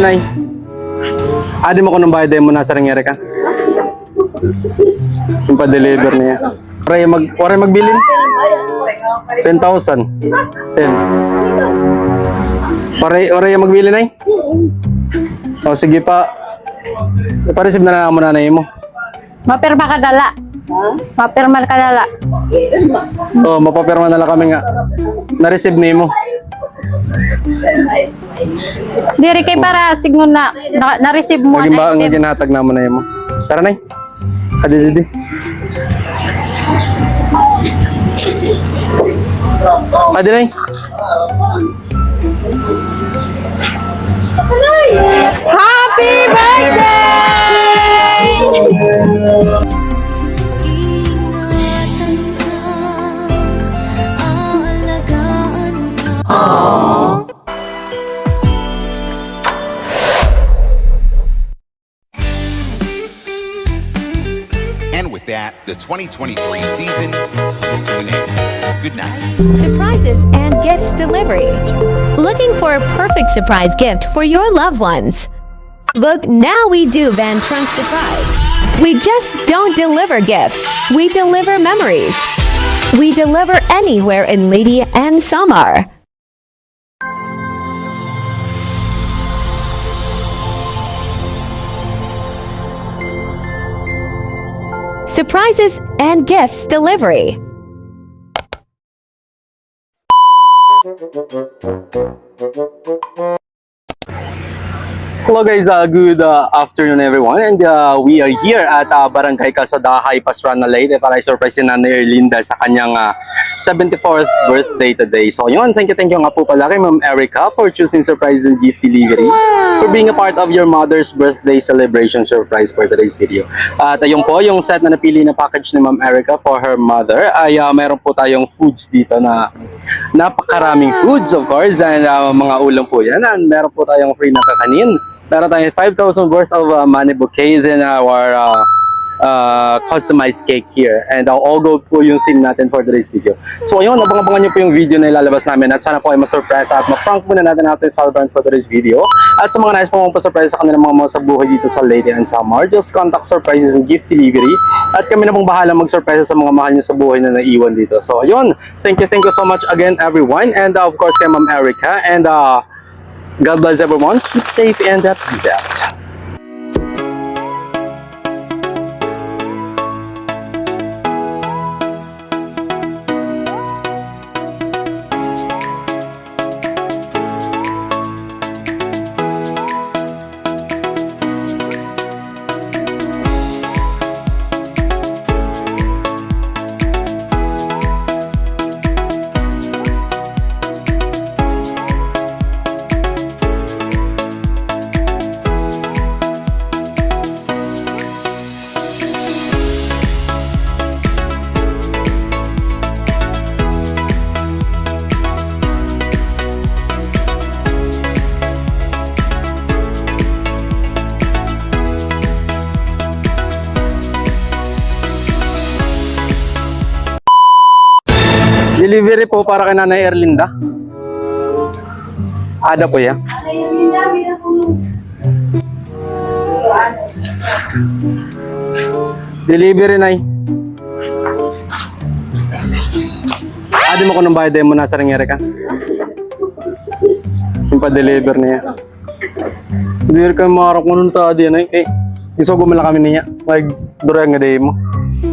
nay. Adi mo ko nung bayad mo nasa ringyari ka? Yung pa-deliver niya. Oray magbilin? 10,000. 10. Oray magbilin nay? O sige pa. Ipareceive na lang mo nanay mo. Mapirma ka dala. Mapirma ka dala. Oh, mapapirma na lang kami nga. Na-receive ni mo. Diri kay para signo na-receive mo Maging ba ang nga item. ginatag na mo na mo. Tara nay. Adi. Adi nay. Happy birthday! Ingatan ka, aalagaan ka. And with that, the 2023 season is to an end. Good night. Surprises and gifts delivery. Looking for a perfect surprise gift for your loved ones? Look, now we do Van Trunk Surprise. We just don't deliver gifts, we deliver memories. We deliver anywhere in Lady and Samar. Surprises and gifts delivery. Hello guys, good afternoon everyone, and we are here at Barangay Casadahay, Pastrana, Leyte para i-surprise si Nanay Erlinda sa kanyang 74th birthday today. So yun, thank you nga po pala kay Ma'am Erica for choosing surprise and gift delivery, for being a part of your mother's birthday celebration surprise for today's video. At ayun po, yung set na napili na package ni Ma'am Erica for her mother ay meron po tayong foods dito na napakaraming foods of course, and mga ulam po yan, and meron po tayong free na kakanin. Meron tayong 5,000 worth of money bouquets in our customized cake here. And all gold po yung theme natin for today's video. So ayun, abang-abangan nyo po yung video na ilalabas namin, at sana po ay ma-surprise at ma-prank muna natin celebrant for today's video. At sa mga nais po mong pa-surprise sa kanilang mga sa buhay dito sa Leyte and Samar, just contact Surprises and Gift Delivery. At kami na pong bahala mag-surprise sa mga mahal nyo sa buhay na naiwan dito. So ayun, thank you so much again everyone. And of course kay Ma'am Erica. And God bless everyone. Keep safe and peace out. Delivery po para kay Nanay Erlinda. Ada po ya. Delivery nay. Adi mo ko nung bayad mo nasa ringyari ka? Yung pa-deliver niya. Deliver ka maharap mo nung tadi nay. Iso gumala kami niya. Durang nga day mo.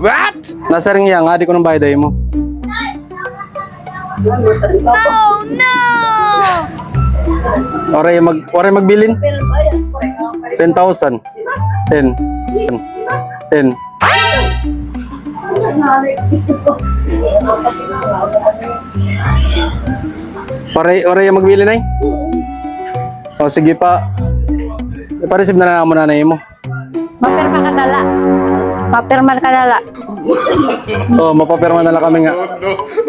What? Nasa ringya nga, adi ko nung bayad mo. Oh no! Oray magbilin? 10,000. 10. Oray magbilin ay? O sige pa. Ipareceive na lang mo nanay mo. Mapirma ka dala. Mapirma ka dala. Oh, mapapirma na lang kami nga.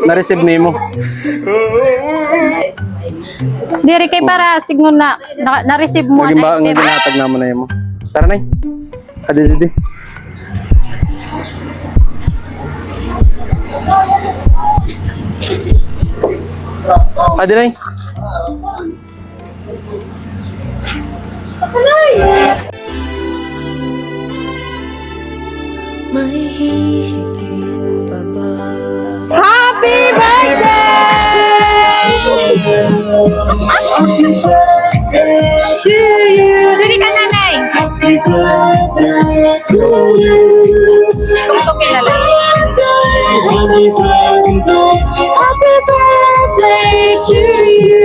Na-receive ni mo. Diri kay para signo na-receive mo Maging ang ba nga item. ginatag na mo na mo. Tara nay. Adi. Adi nay. to you. Dali ka, nanay. Tungtukin na lang. Happy birthday to you.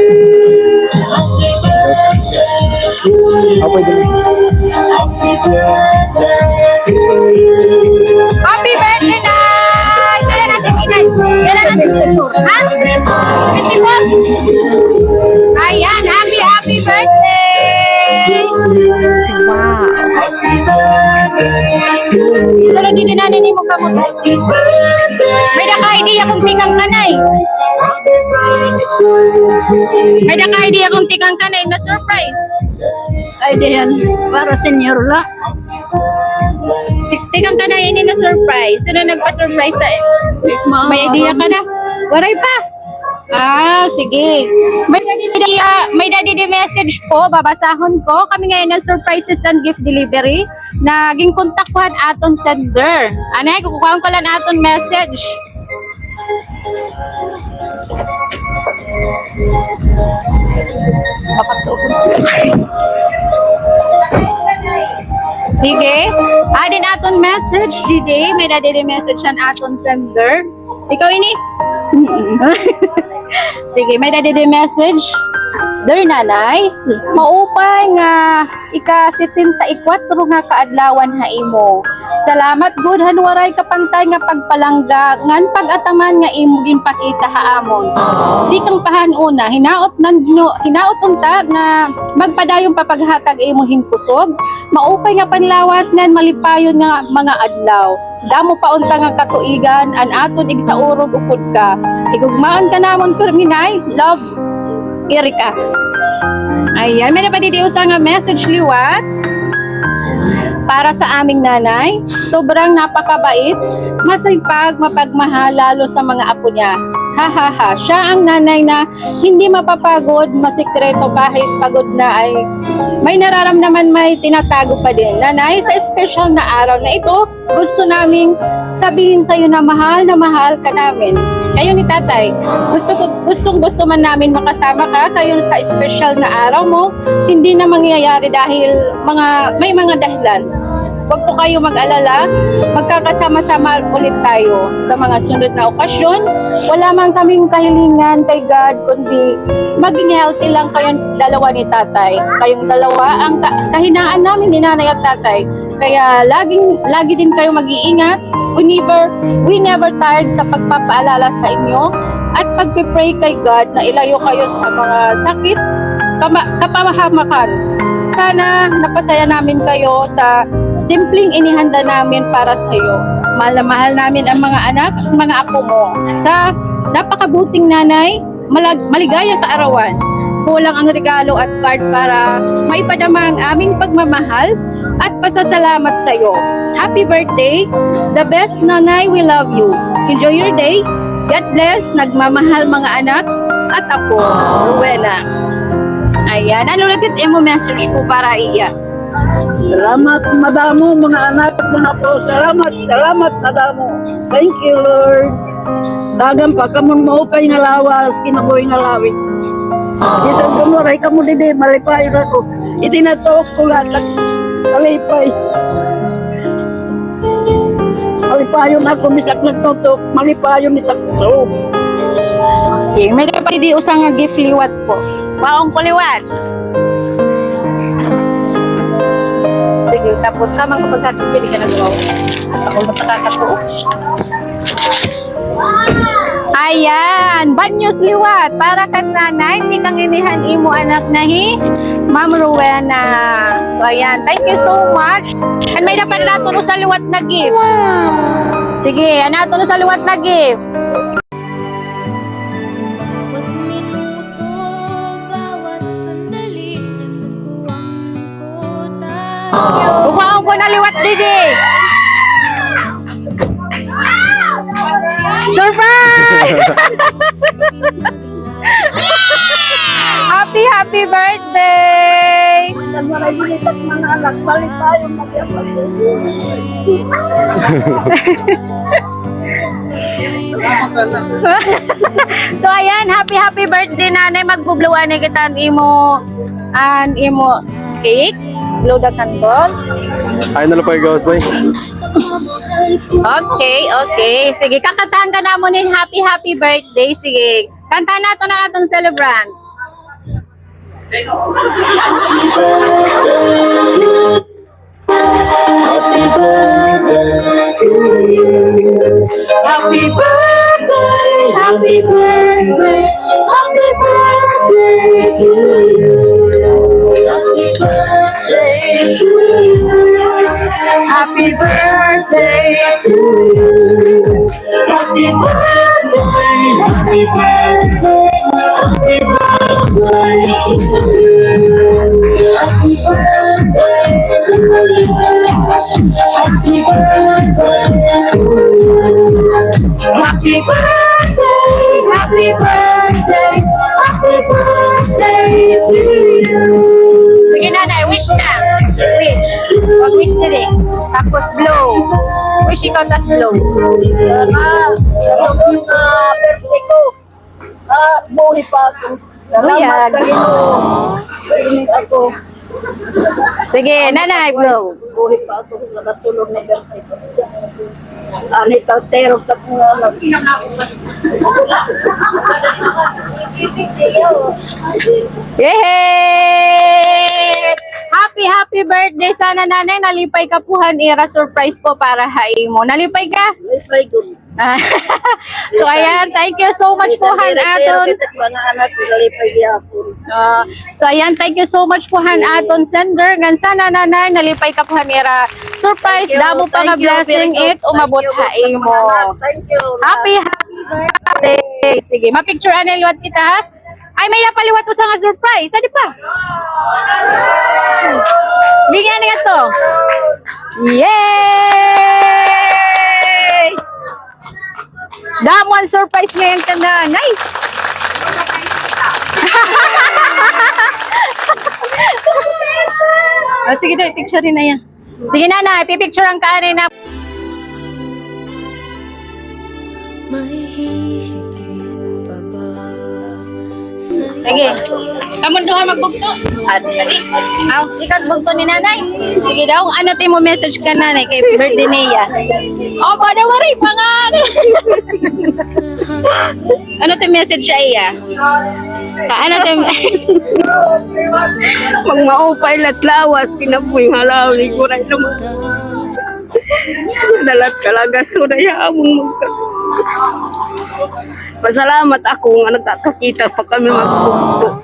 Happy birthday, Nay! Kailan natin inay? Kailan natin tutur? Ha? 24? Ayan, happy birthday! Wow! Sunod din nanin mo kamot. May naka-idea kung tingang kanay. May naka-idea kung tingang kanay na surprise. Idea yan para senior la. Tingang kanay ini na surprise. Sino nagpa-surprise sa May idea ka na? Waray pa. Ah, sige. May daddy message po, babasahon ko. Kami ngayon ng surprises and gift delivery. Naging kontakwan aton sender. Anay, kukuhaan ko lang aton message. Sige. Adin aton message, Didi. May daddy message ang aton sender. Ikaw ini? Sige, may daddy message. Der nanay, maupay nga ika-74 nga kaadlawan ha imo. Salamat gud hanwaray kapantay nga pagpalangga ngan pag-ataman nga imo ginpakita haamon. Di kang pahanuna, hinaot unta nga magpadayong papaghatag imo hinkusog. Maupay nga panlawas ngan malipayon nga mga adlaw. Damo pa unta nga katuigan an aton igsaurog upod ka. Higugmaan ka namon kurminay. Love, Erika. Ayan, may napadidiusa nga message liwat para sa aming nanay. Sobrang napakabait, masipag, mapagmahal lalo sa mga apo niya. Ha. Siya ang nanay na hindi mapapagod, masikreto kahit pagod na ay may nararamdaman, may tinatago pa din. Nanay, sa special na araw na ito, gusto naming sabihin sa iyo na mahal ka namin. Kayo ni tatay, gusto man namin makasama ka kayo sa special na araw mo. Hindi na mangyayari dahil may mga dahilan. Huwag po kayo mag-alala, magkakasama-sama ulit tayo sa mga sunod na okasyon. Wala man kaming kahilingan kay God, kundi maging healthy lang kayong dalawa ni tatay. Kayong dalawa, ang kahinaan namin ni nanay at tatay. Kaya lagi din kayo mag-iingat. We never tired sa pagpapaalala sa inyo at pagpipray kay God na ilayo kayo sa mga sakit, kapahamakan. Sana napasaya namin kayo sa simpleng inihanda namin para sa iyo. Mahal na mahal namin ang mga anak at mga apo mo. Sa napakabuting nanay, maligayang kaarawan. Kulang ang regalo at card para maipadama ang aming pagmamahal at pasasalamat sa iyo. Happy birthday! The best nanay, we love you. Enjoy your day. God bless. Nagmamahal mga anak at apo. Rowena. Ayan. Ano ulit mo message po para iya? Salamat madamo mga anak at mga po. Salamat madamo. Thank you Lord. Dagan pa kamon mo kay nga lawas kinabuhi nga lawig. Bisan kamo ray kamo didi malipay ra ko. Itinatok ko lahat malipay. Malipayon ako bisak nagtutok, malipayon ni takso. Okay, may dapat di usang nga gift liwat po. Baong ko liwat. Sige, tapos tamang kapag pwede ka nagawa. At ako matakakato. Ayan, bad news liwat. Para kat nanay, hindi kang inihan imo anak na Ma'am Rowena. So ayan, thank you so much. And may dapat nato sa liwat na gift. Sige, nato sa liwat na gift. Bawat minuto, bawat sandali, nagkukuwang ko Bukaon ko na liwat, Didi. Surprise! Happy birthday! Bisan maray bilitak mga anak, malipayon magyapag. So ayan, happy birthday nanay. Magbubluan kita ang imo and imo cake. Blow the candle. Ay, nalapay gawas ba? Okay. Sige, kakantahan ka na mo ni happy birthday. Sige, kanta nato na atong celebrant. Happy birthday, happy birthday, happy birthday to you. Happy birthday to you. Happy birthday to you. Happy birthday, happy birthday, happy birthday to you. Happy birthday to you. Happy birthday to you. Happy birthday, happy birthday, happy birthday to you. Sige nanay, wish na. Wish. Mag-wish na rin. Tapos blow. Wish ikaw, tas blow. Birthday ko. Buhay pa ako. Salamat Buyag. kayo. Init ako. Sige, nanay, blow. Buhay pa ako. Nakatulog na birthday ko. Anita, terog ka po nga. Yay! Happy birthday sana nanay. Nalipay ka puhan. Ira surprise po para hain mo. Nalipay ka? May ko. So ayan, thank you so much po han aton. Mga anak, nalipay yapon. So ayan, thank you so much po han aton sender. Ngan sana nanay nalipay ka po han ira surprise damo pa nga blessing it umabot hain mo. Thank you. Happy birthday. Sige, ma-picture anay liwat kita ha. Ay, may napaliwat ko sa nga surprise. Sadi pa? Bigyan nga to. Yay! Damon surprise ngayon ka na. Nice! Sige na, i-picture rin na yan. Sige na, ipipicture ang kaanay na. May hihigit pa ba sa'yo? Sige. Kamon doon magbugto. Dali. Ikaw bugto ni nanay. Sige daw, ano tayo mo message ka nanay kay birthday niya? Oh, paano mo rin pangan? Ano tayo message siya iya? Ano tayo? Magmaupay latlawas, kinapoy halawi ko rin naman. Dalat kalaga, suraya among magka. Pasalamat ako nga nagkakakita pa kami magbukto.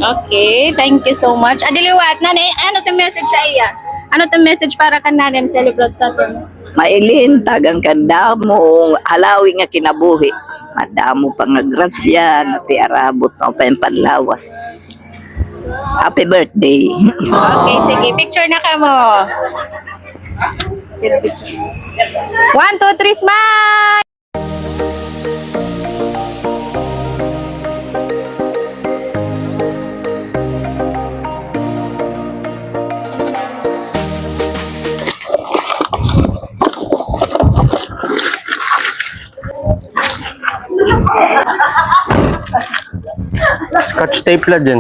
Okay, thank you so much. Adiliwat, nanay, ano tayo message siya iya? Ano tayo message para ka nanay celebrate natin? Mailin, tagang kanda mo, halawi nga kinabuhi. Madamo pa nga grasya, nga piarabot mo pa yung panlawas. Happy birthday. Okay, sige. Picture na ka mo. 1, 2, 3, smile! Scotch tape lang din.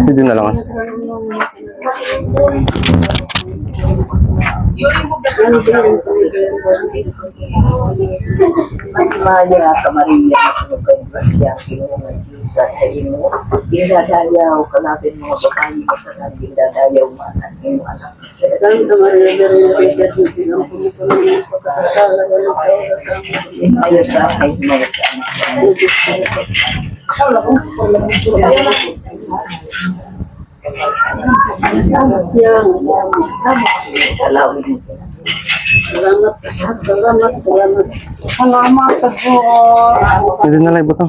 Hindi na lang kasi. Maya ka Maria, grasya, kinuha sa mo. Dinadayaw, kalapin mo, babae mo ka na, dinadayaw mo anak, yung anak. Maya sa akin, maya sa Hindi na lang ito.